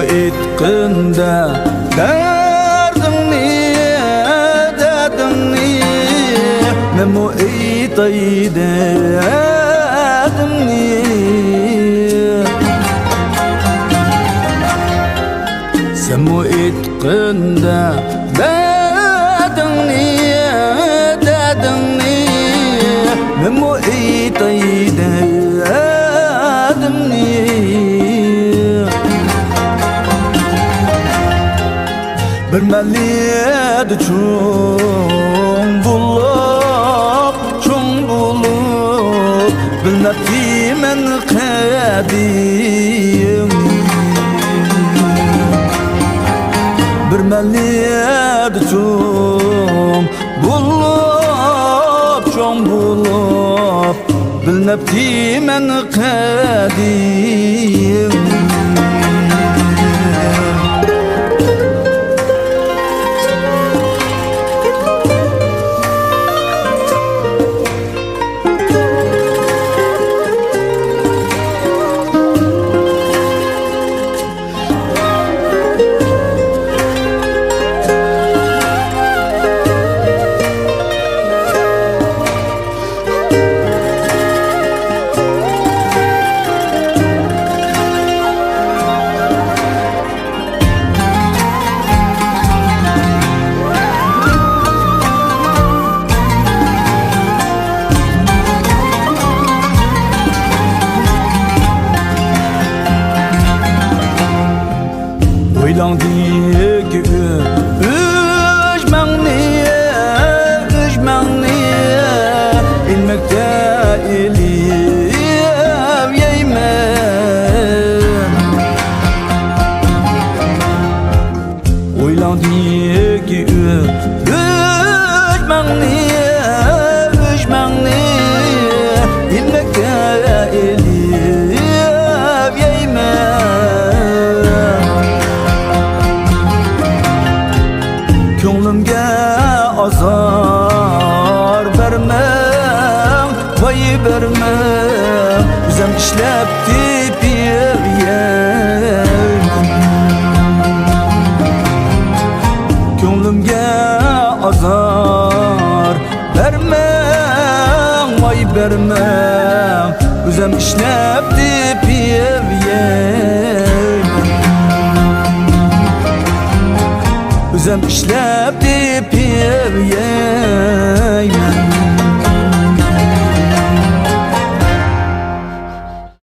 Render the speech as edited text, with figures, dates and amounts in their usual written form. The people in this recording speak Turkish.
Etqinda dardingni dadingni men aytay dardimni sen etqinda dardingni dadingni men aytay dardimni bir maliyet çoğun bulup bilmedi men kadim bir maliyet çoğun bulup bilmedi men kadim Oylandık üzmağni ilmekte elif yeymen Oylandık üzmağni ilmekte elif yeymen Könglimge azar vermem, vay vermem Üzem işlep bir yer Könglimge azar vermem, vay vermem Üzem işlep bir yer Üzem işlep